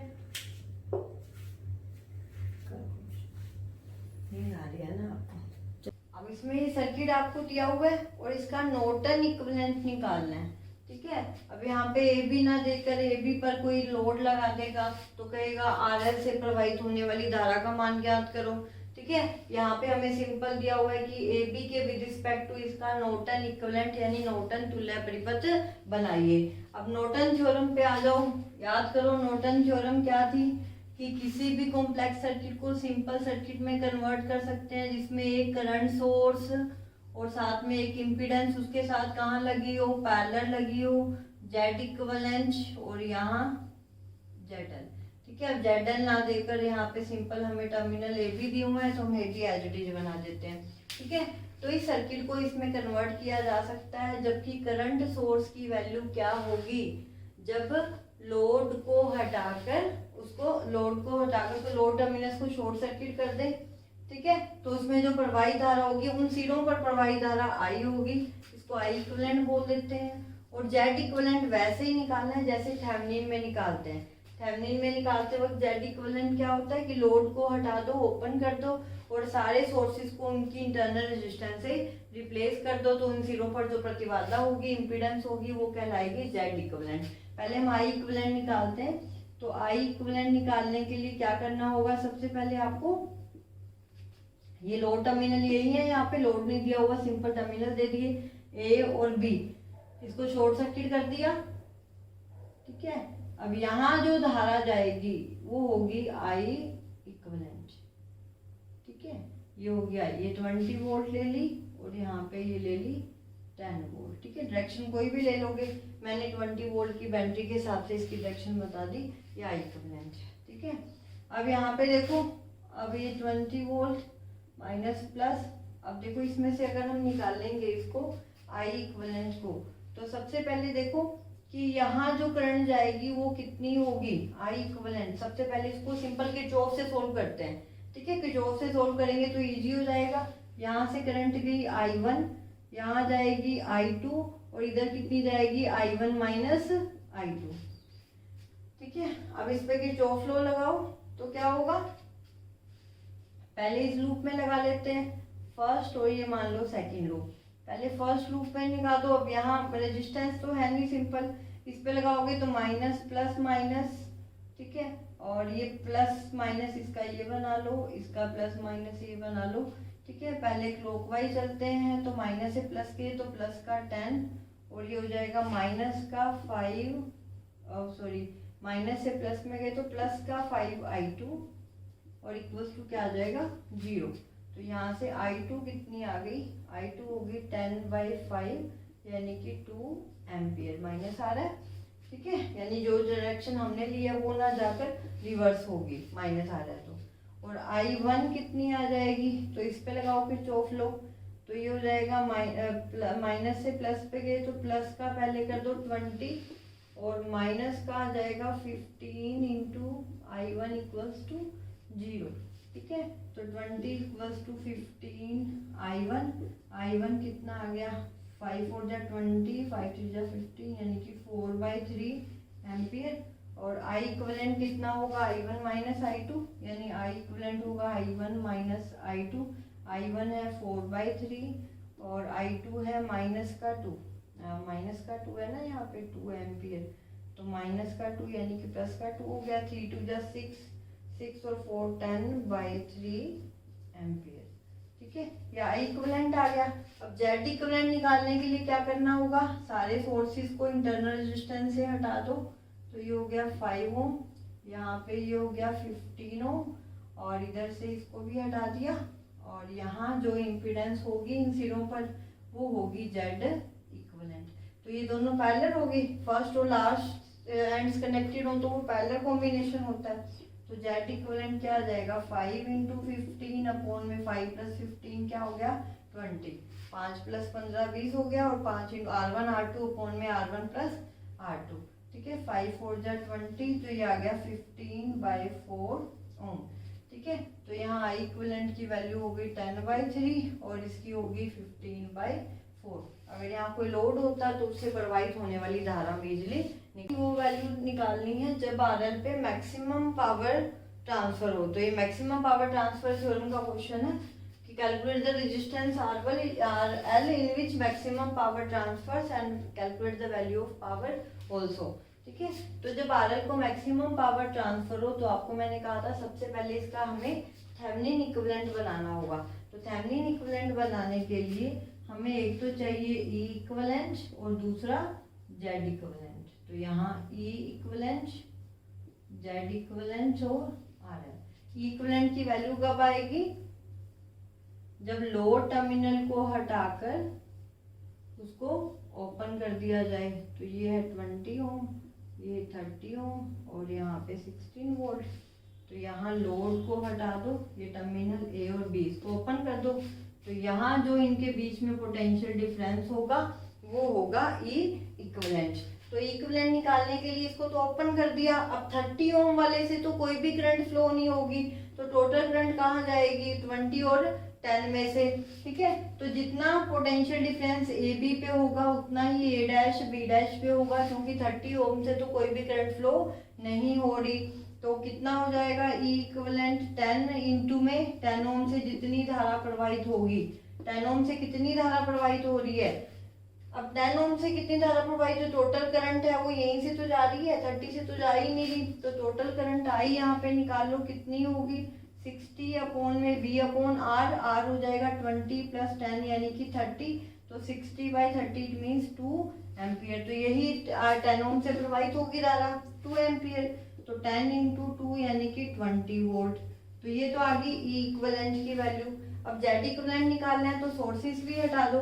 आ रही है ना आपको, अब इसमें ये सर्किट आपको दिया हुआ है और इसका नॉर्टन इक्विवेलेंट निकालना है, ठीक है। अब यहाँ पे AB ना देकर AB पर कोई लोड लगा देगा तो कहेगा RL से प्रवाहित होने वाली धारा का मान ज्ञात करो, ठीक है। यहाँ पे हमें सिंपल दिया हुआ है कि AB के विद रिस्पेक्ट टू इसका नॉर्टन इक्विवेलेंट यानी नॉर्टन तुल्य परिपथ बनाइए। अब नॉर्टन थ्योरम पे आ जाओ, याद करो नॉर्टन थ्योरम क्या थी कि किसी भी कॉम्प्लेक्स सर्किट को सिंपल सर्किट में कन्वर्ट कर सकते हैं जिसमें एक करंट सोर्स और साथ में एक इम्पीडेंस उसके साथ कहाँ लगी हो, पैरेलल लगी हो, जेड इक्विवेलेंट और यहाँ ZL, ठीक है। अब ZL ना देकर यहाँ पे सिंपल हमें टर्मिनल AB दिए हुए हैं तो हम AB एज इट इज बना देते हैं, ठीक है। तो इस सर्किट को इसमें कन्वर्ट किया जा सकता है, जबकि करंट सोर्स की वैल्यू क्या होगी, जब लोड को हटाकर तो लोड टर्मिनल्स को शॉर्ट सर्किट कर दे, ठीक है। तो उसमें जो प्रवाहित धारा होगी उन सिरों पर प्रवाहित धारा I होगी, इसको I इक्विवेलेंट बोल देते हैं। और Z इक्विवेलेंट वैसे ही निकालना है जैसे थेवेनिन में निकालते हैं। थेवेनिन में निकालते वक्त Z इक्विवेलेंट क्या होता है कि लोड को हटा दो, ओपन कर दो और सारे सोर्सेज को उनकी इंटरनल रेजिस्टेंस से रिप्लेस कर दो, तो उन सिरों पर जो प्रतिबाधा होगी, इम्पीडेंस होगी, वो कहलाएगी Z इक्विवेलेंट। पहले हम I इक्विवेलेंट निकालते हैं, तो I इक्विवेलेंट निकालने के लिए क्या करना होगा, सबसे पहले आपको ये लोड टर्मिनल यही है, यहाँ पे लोड नहीं दिया हुआ, सिंपल टर्मिनल दे दिए ए और बी, इसको शॉर्ट सर्किट कर दिया। ठीक है, अब यहाँ जो धारा जाएगी वो होगी आई इक्विवेलेंट। ठीक है, ये हो गया, ये 20 वोल्ट ले ली और यहाँ पे ये ले ली 10 वोल्ट। ठीक है, डायरेक्शन कोई भी ले लोगे, मैंने 20 वोल्ट की बैटरी के हिसाब से इसकी डायरेक्शन बता दी, ये आई इक्विवेलेंट है। ठीक है, अब यहाँ पे देखो, अब ये 20 वोल्ट माइनस प्लस, अब देखो इसमें से अगर हम निकालेंगे इसको आई इक्विवेलेंट को, तो सबसे पहले देखो कि यहाँ जो करंट जाएगी वो कितनी होगी, आई इक्विवेलेंट। सबसे पहले इसको सिंपल किरचॉफ से सोल्व करते हैं। ठीक है, किरचॉफ से सोल्व करेंगे तो इजी हो जाएगा। यहाँ से करंट गई I1, यहाँ जाएगी I2 और इधर कितनी जाएगी I1 माइनस I2। ठीक है, अब इस पे किरचॉफ लॉ लगाओ तो क्या होगा, पहले इस लूप में लगा लेते हैं फर्स्ट और ये मान लो सेकंड लूप। पहले फर्स्ट लूप में लगा दो, अब यहाँ रेजिस्टेंस तो है नहीं, सिंपल इस पे लगाओगे तो माइनस प्लस माइनस। ठीक है, और ये प्लस माइनस इसका ये बना लो, इसका प्लस माइनस ये बना लो। ठीक है, पहले क्लॉकवाइज चलते हैं तो माइनस से प्लस के तो प्लस का 10 और ये हो जाएगा माइनस का 5, सॉरी माइनस से प्लस में गए तो प्लस का 5I2 और इक्वल्स टू क्या आ जाएगा 0। तो यहाँ से I2 कितनी आ गई, I2 होगी 10/5 यानी कि 2 एम्पियर माइनस आ रहा है। ठीक है, यानी जो डायरेक्शन हमने लिया वो ना जाकर रिवर्स होगी, माइनस आ रहा है तो। और I1 कितनी आ जाएगी, तो इस पे लगाओ फिर चौफ लो, तो ये हो जाएगा माइनस से प्लस पे गए तो प्लस का पहले कर दो 20 और माइनस का आ जाएगा 15 इंटू I1 इक्वल्स टू 0। ठीक है, तो 20 इक्वल्स टू 15 I1 कितना आ गया 5 4 जा 20 5 3 जा 15 यानी कि 4/3 एम्पियर। और I इक्विवेलेंट कितना होगा I1 माइनस I2 यानी I इक्विवेलेंट होगा I1 माइनस I2। I1 है 4/3 और I2 है माइनस का 2 है ना यहाँ पे 2 एम्पियर, तो माइनस का 2 यानी कि प्लस का 2 हो गया। 3 2 जा 6 और 4 10/3 एम्पियर। ठीक है, ये I इक्विवेलेंट आ गया। अब Z इक्विवेलेंट निकालने के लिए क्या करना होगा, सारे सोर्सेज को इंटरनल रेजिस्टेंस से हटा दो, तो ये हो गया 5 ओम, यहाँ पे ये हो गया 15 ओम और इधर से इसको भी हटा दिया और यहाँ जो इम्पीडेंस होगी इन सिरों पर वो होगी Z इक्विवेलेंट। तो ये दोनों पैरेलल होगी, फर्स्ट और लास्ट एंड्स कनेक्टेड हो तो वो पैरेलल कॉम्बिनेशन होता है। तो Z इक्विवेलेंट क्या आ जाएगा 5 इंटू 15 अपॉन में 5 प्लस 15 क्या हो गया 20, 5 प्लस 15 20 हो गया और 5 इंटू R1 R2 अपॉन में R1 प्लस R2। ठीक है, 5 4 जा 20 तो ये आ गया 15/4 ओम। ठीक है, तो यहाँ I इक्विवेलेंट की वैल्यू होगी 10/3 और इसकी होगी 15/4। अगर यहाँ कोई लोड होता तो उससे प्रवाहित होने वाली धारा बिजली वो वैल्यू निकालनी है जब RL पे मैक्सिमम पावर ट्रांसफर हो। तो ये मैक्सिमम पावर ट्रांसफर थ्योरम का क्वेश्चन है कि calculate the resistance RL in which maximum power transfers and calculate the value of power also। ठीक है, तो जब RL को मैक्सिमम पावर ट्रांसफर हो तो आपको मैंने कहा था सबसे पहले इसका हमें थेवेनिन इक्विवेलेंट बनाना होगा। तो थेवेनिन इक्विवेलेंट बनाने के लिए हमें एक तो चाहिए E इक्विवेलेंट और दूसरा Z इक्विवेलेंट। तो यहाँ E इक्विवेलेंट, Z इक्विवेलेंट और RL। E इक्विवेलेंट की वैल्यू कब आएगी, जब लोड टर्मिनल को हटाकर उसको ओपन कर दिया जाए। तो ये है 20 ओम, ये 30 ओम और यहाँ पे 16 वोल्ट। तो यहाँ लोड को हटा दो, ये टर्मिनल A और B इसको ओपन कर दो, तो यहाँ जो इनके बीच में पोटेंशियल डिफरेंस होगा वो होगा E इक्विवेलेंट। तो इक्विवेलेंट निकालने के लिए इसको तो ओपन कर दिया। अब 30 ओम वाले से तो कोई भी करंट फ्लो नहीं होगी, तो टोटल करंट कहाँ जाएगी 20 और 10 में से। ठीक है, तो जितना पोटेंशियल डिफरेंस ए बी पे होगा उतना ही ए डैश बी डैश पे होगा, क्योंकि 30 ओम से तो कोई भी करंट फ्लो नहीं हो रही। तो कितना हो जाएगा E इक्विवेलेंट 10 इंटू में 10 ओम से जितनी धारा प्रवाहित होगी, 10 ओम से कितनी धारा प्रवाहित हो रही है। अब 10 ओम से कितनी धारा प्रवाहित, जो टोटल करंट है वो यहीं से तो जा रही है, 30 से तो जा ही नहीं रही। तो टोटल करंट आई यहाँ पे निकाल लो कितनी होगी 60 अपॉन में V अपॉन R, R हो जाएगा 20 प्लस 10 यानी कि 30, तो 60/30 इट मीन्स 2 एम्पियर। तो यही 10 ओम से प्रवाहित होगी धारा 2 एम्पियर, तो 10 × 2 यानी कि 20 वोल्ट। तो ये तो आ गई ई इक्विवेलेंट की वैल्यू। अब जेड इक्विवेलेंट निकालना है तो सोर्सेस भी हटा दो।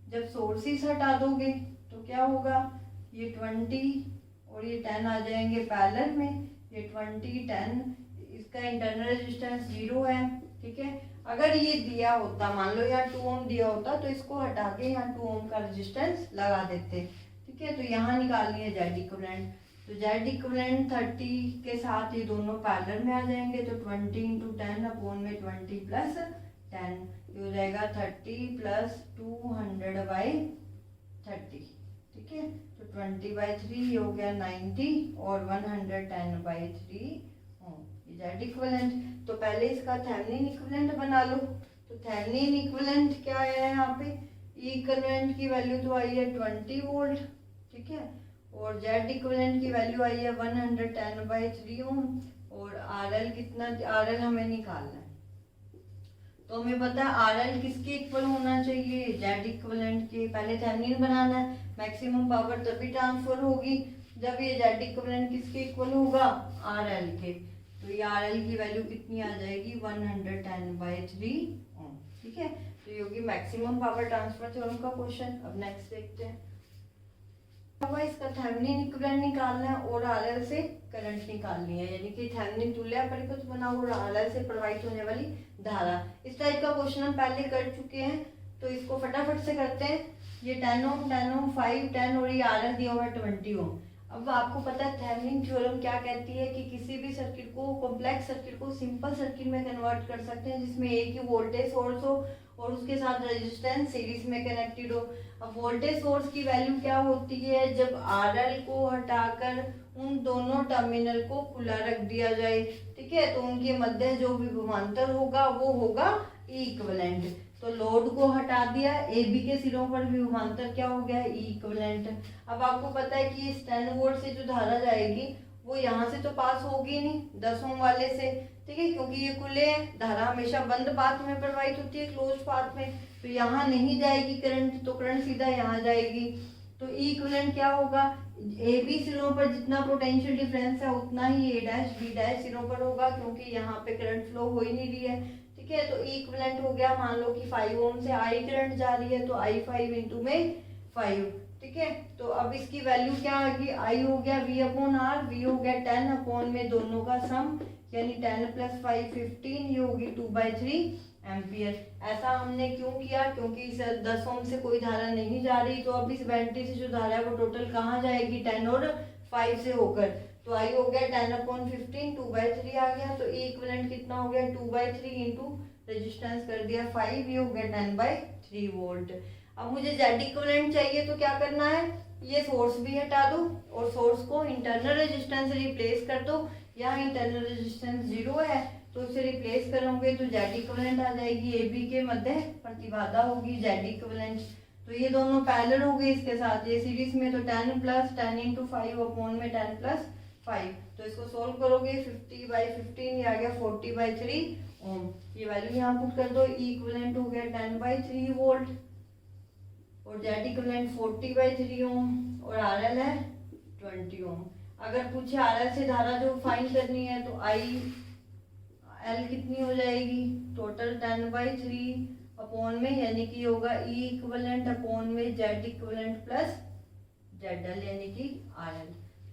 जब सोर्सेस हटा दोगे तो क्या होगा, ये 20 और ये 10 आ जाएंगे पैरेलल में, ये 20 10, इसका इंटरनल रेजिस्टेंस 0 है। ठीक है, अगर ये दिया होता, मान लो यहाँ 2 ओम दिया होता तो इसको हटा के यहाँ 2 ओम का रेजिस्टेंस लगा देते। ठीक है, तो यहाँ निकालनी है जेड इक्विवेलेंट। तो जेड इक्विवेलेंट 30 के साथ ये दोनों पैरेलल में आ जाएंगे, तो 20 × 10 अपॉन में 20 प्लस 10, ये हो जाएगा 30 प्लस 200/30। ठीक है, तो 20/3 ये हो गया 90 और 110/3 ओम, ये जेड इक्विवेलेंट। तो पहले इसका थेवेनिन इक्विवेलेंट बना लो। तो थेवेनिन इक्विवेलेंट क्या है यहाँ पे, ई इक्विवेलेंट की वैल्यू तो आई है 20 वोल्ट। ठीक है, और जेड इक्विवेलेंट की वैल्यू आई है 110/3 ओम, और आरएल कितना, आरएल हमें निकालना है। तो हमें पता है आरएल किसके इक्वल होना चाहिए, जेड इक्विवेलेंट के। पहले थेवेनिन बनाना है, मैक्सिमम पावर तभी ट्रांसफर होगी जब ये जेड इक्विवेलेंट किसके इक्वल होगा, आरएल के। तो ये आरएल की वैल्यू कितनी आ जाएगी, 110/3 ओम। ठीक है, तो ये होगी मैक्सिमम पावर ट्रांसफर थ्योरम का क्वेश्चन। अब नेक्स्ट देखते हैं। इसका थेवेनिन इक्विवेलेंट निकालना है और आरएल से करंट निकालनी है, यानी कि थेवेनिन तुल्य परिपथ बनाओ और आरएल से प्रवाहित होने वाली धारा। इस टाइप का क्वेश्चन हम पहले कर चुके हैं, तो इसको फटाफट से करते हैं। ये 10 ओम 5 10 और ये आरएल दिया हुआ है 20 ओम। अब आपको पता है थेवेनिन थ्योरम क्या कहती है कि किसी भी सर्किट को, कॉम्प्लेक्स सर्किट को सिंपल सर्किट में कन्वर्ट कर सकते हैं जिसमें एक ही वोल्टेज सोर्स हो और उसके साथ रेजिस्टेंस सीरीज में कनेक्टेड हो। अब वोल्टेज सोर्स की वैल्यू क्या होती है, जब आरएल को हटाकर उन दोनों टर्मिनल को खुला रख दिया जाए। ठीक है, तो उनके मध्य जो भी विभवांतर होगा वो होगा ई इक्विवेलेंट। तो लोड को हटा दिया, ए बी के सिरों पर विभवांतर क्या हो गया, ई इक्विवेलेंट। अब आपको पता है कि इस 10 वोल्ट से जो धारा जाएगी वो यहाँ से तो पास होगी नहीं 10 ओम वाले से। ठीक है, क्योंकि ये खुले हैं, धारा हमेशा बंद पाथ में प्रवाहित होती है, क्लोज पाथ में, तो यहाँ नहीं जाएगी करंट, तो करंट सीधा यहाँ जाएगी। तो ई इक्विवेलेंट क्या होगा, ए बी सिरों पर जितना पोटेंशियल डिफरेंस है उतना ही ए डैश बी डैश सिरों पर होगा, क्योंकि यहाँ पे करंट फ्लो हो ही नहीं रही है। ठीक है, तो ई इक्विवेलेंट हो गया, मान लो कि 5 ओम से आई करंट जा रही है, तो आई 5 इंटू में 5। ठीक है, तो अब इसकी वैल्यू क्या होगी, आई हो गया V अपॉन आर, V हो गया 10 अपॉन में दोनों का सम, यानी 10 + 5 15, ये होगी 2/3 एम्पियर। ऐसा हमने क्यों किया, क्योंकि इस 10 ओम से कोई धारा नहीं जा रही, तो अब इस बैटरी से जो धारा है वो टोटल कहाँ जाएगी, 10 और 5 से होकर। तो आई हो गया 10/15, 2/3 आ गया। तो ई इक्विवेलेंट कितना हो गया, 2/3 इंटू रेजिस्टेंस कर दिया 5, ये हो गया 10/3 वोल्ट। अब मुझे जेड इक्विवेलेंट चाहिए, तो क्या करना है, ये सोर्स भी हटा दो और सोर्स को इंटरनल रेजिस्टेंस से रिप्लेस कर दो। यहाँ इंटरनल रेजिस्टेंस 0 है, तो उसे रिप्लेस करोगे तो जेड इक्विवेलेंट आ जाएगी, ए बी के मध्य प्रतिबाधा होगी जेड इक्विवेलेंट। तो ये दोनों पैरेलल हो गए इसके साथ, ये सीरीज में, तो 10 + 10 × 5 अपॉन में 10 + 5। तो इसको सोल्व करोगे 50/15, ये आ गया 40/3 ओम। ये वैल्यू यहाँ पुट कर दो, ई इक्विवेलेंट हो गया 10/3 वोल्ट और जेड इक्विवेलेंट 40/3 ओम और आरएल है 20 ओम। अगर पूछे आरएल से धारा जो फाइंड करनी है, तो आई एल कितनी हो जाएगी, टोटल 10/3 अपॉन में, यानी कि होगा ई इक्विवेलेंट अपॉन में Z equivalent plus Z L, यानी कि आर एल।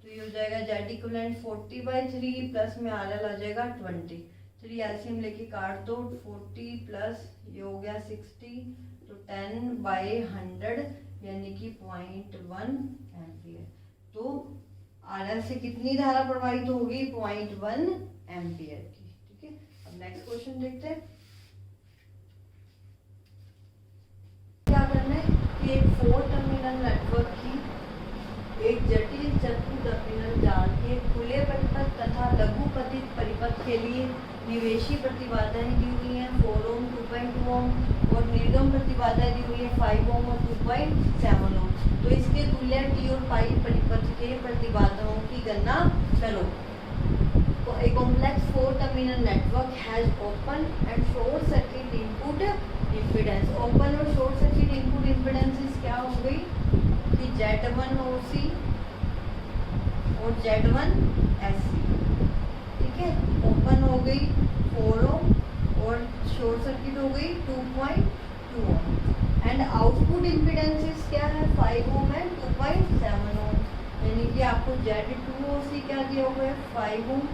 तो ये हो जाएगा जेड इक्विवेलेंट 40/3 प्लस में आर एल आ जाएगा 20। 3 एलसीएम लेके काट दो, 40 प्लस ये हो गया 60, तो 10/100 यानी कि 0.1 एम्पियर। तो आरएल से कितनी धारा प्रवाहित होगी, 0.1 एम्पियर की। ठीक है, अब नेक्स्ट क्वेश्चन देखते हैं। क्या करना है कि एक 4 टर्मिनल नेटवर्क की एक जटिल चतुर टर्मिनल जाल के खुले परिपथ तथा लघु पतित परिपथ के लिए निवेशी प्रतिबाधाएं दी हुई हैं 4 ओम 2.2 ओम और निर्गम प्रतिबाधा दी हुई है 5 ओम और 2.7 ओम। तो इसके तुल्य टी और पाई परिपथ के प्रतिबाधाओं की गणना करो। तो A complex four terminal network has open and short circuit input impedance. Open और short circuit input impedances क्या हो गई कि Z1 OC और Z1 SC, ठीक है। ओपन हो गई 4 ओम और शॉर्ट सर्किट हो गई 2.2 ओम। एंड आउटपुट इम्पीडेंसेस क्या है 5 ओम एंड 2.7 ओम, यानी कि आपको Z2 OC क्या दिया हुआ है 5 ओम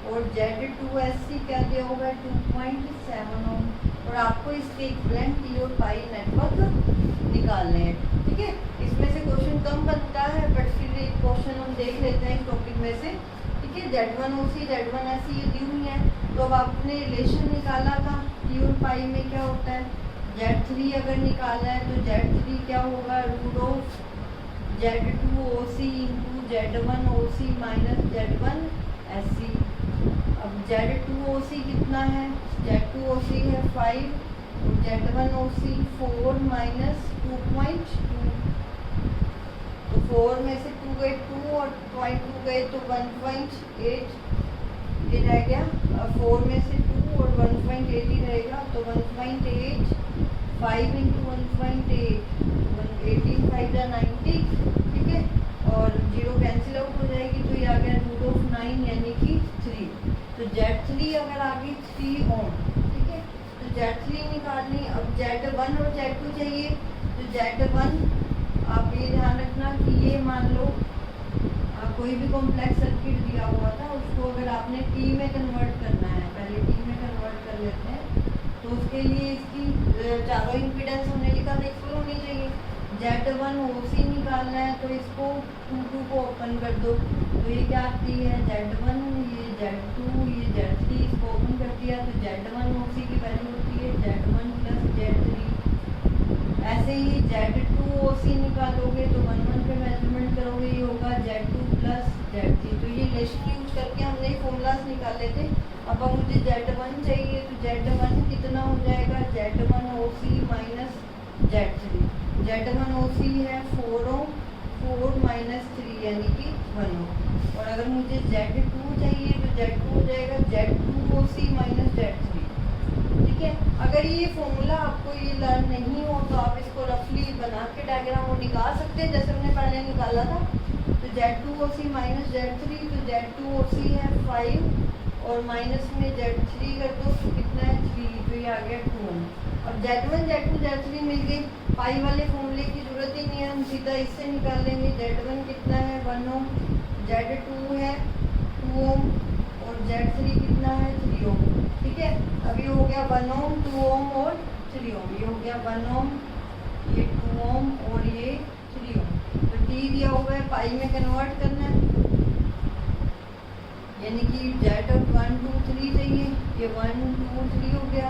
और Z2 SC क्या दिया होगा 2.7 ओम, और आपको इसके इक्विवेलेंट T और पाई नेटवर्क निकालने हैं, ठीक है। इसमें से क्वेश्चन कम बनता है बट फिर एक क्वेश्चन हम देख लेते हैं इस टॉपिक में से, ठीक है। Z1 OC Z1 SC ये दी हुई है, तो अब आपने रिलेशन निकाला था T और पाई में क्या होता है, Z3 अगर निकाला है तो Z3 क्या होगा root of Z2 OC into Z1 OC minus Z1 SC। अब Z2 OC कितना है, Z2 OC है 5 और Z1 OC 4 माइनस 2.2, तो 4 में से 2 गए 2 और 0.2 गए तो 1.8 ये रह गया। अब 4 में से 2 और 1.8 ही रहेगा तो 1.8 5 इंटू 1.8 18 5 90, ठीक है। और 0 कैंसिल आउट हो जाएगी तो ये आ गया रूट ऑफ 9 यानी कि 3। तो Z3 अगर आ गई 3 ओम, ठीक है, तो Z3 निकालनी। अब Z1 और Z2 चाहिए, तो Z1 आप ये ध्यान रखना कि ये मान लो कोई भी कॉम्प्लेक्स सर्किट दिया हुआ था, उसको अगर आपने T में कन्वर्ट करना है, पहले T में कन्वर्ट कर लेते हैं, तो उसके लिए इसकी चारों इम्पीडेंस हमने लिखा था इक्वल होनी चाहिए। Z1 OC निकालना है तो इसको 2 को ओपन कर दो, तो ये क्या आती है Z1, ये Z2, ये Z3, इसको ओपन कर दिया तो Z1 OC की वैल्यू होती है Z1 प्लस Z3। ऐसे ही Z2 OC निकालोगे तो 1 1 पे मेजरमेंट करोगे, ये होगा Z2 प्लस Z3। तो ये रिलेशन यूज करके हमने फॉर्मूलाज निकाले थे। अब मुझे Z1 चाहिए तो Z1 कितना हो जाएगा Z1 OC minus Z3। Z1 OC है 4 ओम, 4 माइनस 3 यानी कि 1 ओम। और अगर मुझे Z2 चाहिए तो Z2 हो जाएगा Z2 OC माइनस Z3, ठीक है। अगर ये फॉर्मूला आपको ये लर्न नहीं हो तो आप इसको रफली बना के डायग्राम वो निकाल सकते हैं जैसे हमने पहले निकाला था। तो Z2 OC माइनस Z3, तो Z2 OC है 5 और माइनस में Z3 कर दो तो कितना है 3, तो ये आ गया 2 ओम। अब Z1 Z2 Z3 मिल गई, पाई वाले फॉर्मूले की जरूरत ही नहीं है, हम सीधा इससे निकाल लेंगे। Z1 कितना है 1 ओम, Z2 है 2 ओम और Z3 कितना है 3 ओम, ठीक है। अभी हो गया 1 ओम 2 ओम और 3 ओम, ये हो गया 1 ओम, ये 2 ओम और ये 3 ओम। तो T दिया हुआ है, पाई में कन्वर्ट करना है, यानी कि Z1 2 3 चाहिए, ये 1 2 3 हो गया।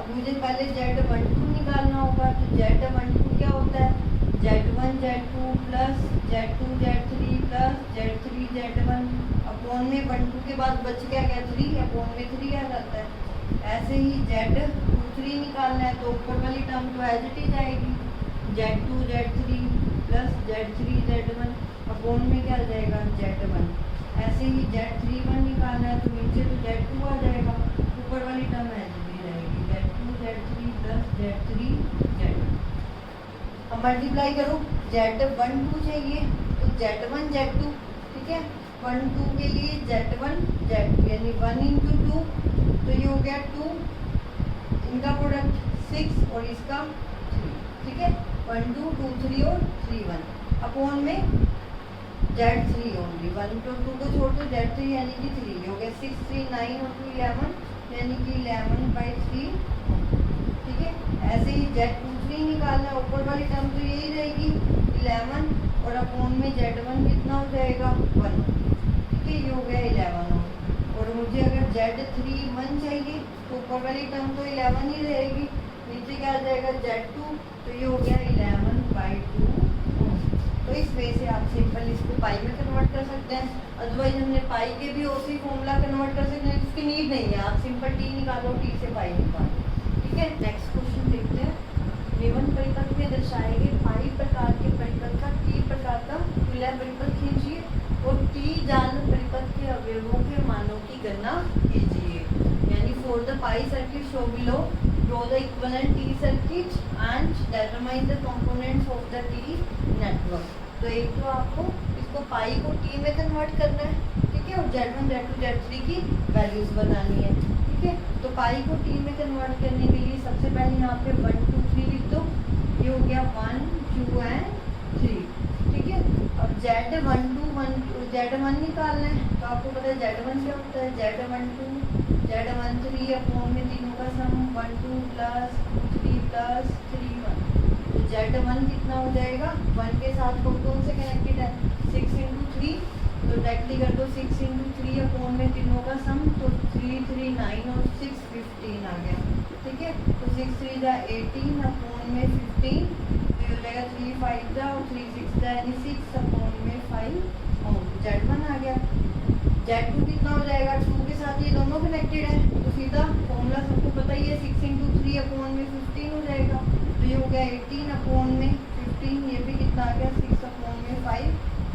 अब मुझे पहले Z12 निकालना होगा, तो Z12 क्या होता है Z1 Z2 plus Z2 Z3 plus Z3 Z1 upon में 1 2 के बाद बच गया क्या 3, अपॉन में 3 आ जाता है। ऐसे ही Z23 निकालना है तो ऊपर वाली टर्म तो एज इट इज आएगी, Z2 Z3 plus Z3 Z1 upon में क्या आ जाएगा Z1। ऐसे ही Z31 निकालना है तो नीचे तो Z2 आ जाएगा, ऊपर वाली टर्म एज इट इज रहेगी Z2 Z3 plus Z3 Z1। अब मल्टीप्लाई करो, Z12 चाहिए तो Z1 Z2, ठीक है। 1 2 के लिए Z1 Z2 यानी 1 इंटू 2, तो ये हो गया 2, इनका प्रोडक्ट 6 और इसका 3, ठीक है। 1 2 2 3 और 3 1 अपॉन में Z3 ओनली, 1 तो 2 को छोड़ दो Z3 यानी कि 3 हो गया 6 3 9 और 2 11 यानी कि 11/3, ठीक है। ऐसे ही Z23 निकालना है, ऊपर वाली टर्म तो यही रहेगी 11 और अपॉन में Z1 कितना हो जाएगा 1, ठीक है, ये हो गया 11 और मुझे अगर Z31 चाहिए तो ऊपर वाली टर्म तो 11 ही रहेगी, नीचे क्या आ जाएगा Z2, तो ये हो गया 11/2। तो इस वे से आप सिंपल इसको पाई में कन्वर्ट कर सकते हैं, अदरवाइज हमने पाई के भी उसी फॉर्मूला कन्वर्ट कर सकते हैं, उसकी नीड नहीं है, आप सिंपल T निकालो, T से पाई निकालो, ठीक है। नेक्स्ट क्वेश्चन देखते हैं। निम्न परिपथ में दर्शाए गए पाई प्रकार के परिपथ का T प्रकार का तुल्य परिपथ खींचिए और T जाल परिपथ के अवयवों के मानों की करना कीजिए। यानी for the pi circuit show below, draw the equivalent T circuit and determine the components of the T network. तो एक तो आपको इसको पाई को टी में कन्वर्ट करना है, ठीक है, और Z1 Z2 Z3 की वैल्यूज बनानी है, ठीक है। तो पाई को टी में कन्वर्ट करने के लिए सबसे पहले यहाँ पे 1 2 3 लिख दो, ये हो गया 1 2 एंड 3, ठीक है। अब Z1 निकालना है, तो आपको पता है Z1 क्या होता है, Z12 Z13 अपॉन में तीनों का सम 1 2 प्लस 2 3 प्लस 3 1। तो Z1 कितना हो जाएगा, 1 के साथ कौन से कनेक्टेड है, 6 इंटू 3, तो डायरेक्टली कर दो 6 इंटू 3 अपॉन में तीनों का सम, तो 3 3 9 और 6 15 आ गया, ठीक है। तो 6 3 जा 18 अपॉन में 15, तो ये हो जाएगा 3 5 जा और 3 6 जा यानी 6 अपॉन में 5 और Z1 आ गया। Z2 कितना हो जाएगा, 2 के साथ ये दोनों कनेक्टेड है, तो सीधा फॉर्मूला सबको पता ही है, 6 इंटू 3 अपॉन में 15 हो जाएगा, तो ये हो गया 18 अपॉन में 15, ये भी कितना आ गया 6 अपॉन में 5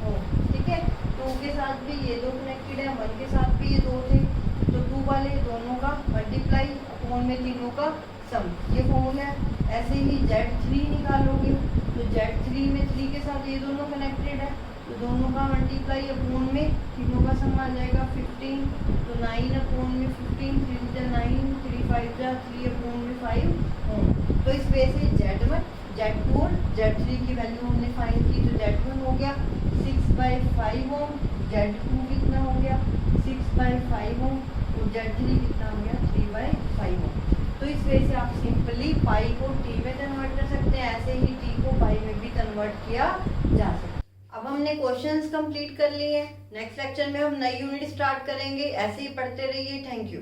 और, ठीक है। 2 के साथ भी ये दो कनेक्टेड है, 1 के साथ भी ये दो थे, तो 2 वाले दोनों का मल्टीप्लाई अपॉन में तीनों का सम, ये फॉर्मूला है। ऐसे ही Z3 निकालोगे, तो Z3 में 3 के साथ ये दोनों कनेक्टेड है, तो दोनों का मल्टीप्लाई अपॉन में तीनों का सम आ जाएगा 15, तो 9 अपॉन में 15, 3 जा 9, 3 5 जा 3 अपॉन में 5 ओम। तो इस वे से Z1 Z2 और Z3 की वैल्यू हमने फाइंड की, तो Z1 हो गया 6/5 ओम, Z2 कितना हो गया 6/5 ओम और Z3 कितना हो गया 3/5 ओम। तो इस वे से आप सिंपली पाई को टी में कन्वर्ट कर सकते हैं, ऐसे ही टी को पाई में भी कन्वर्ट किया जा सकता है। अब हमने क्वेश्चंस कंप्लीट कर लिए हैं, नेक्स्ट लेक्चर में हम नई यूनिट स्टार्ट करेंगे, ऐसे ही पढ़ते रहिए। Thank you.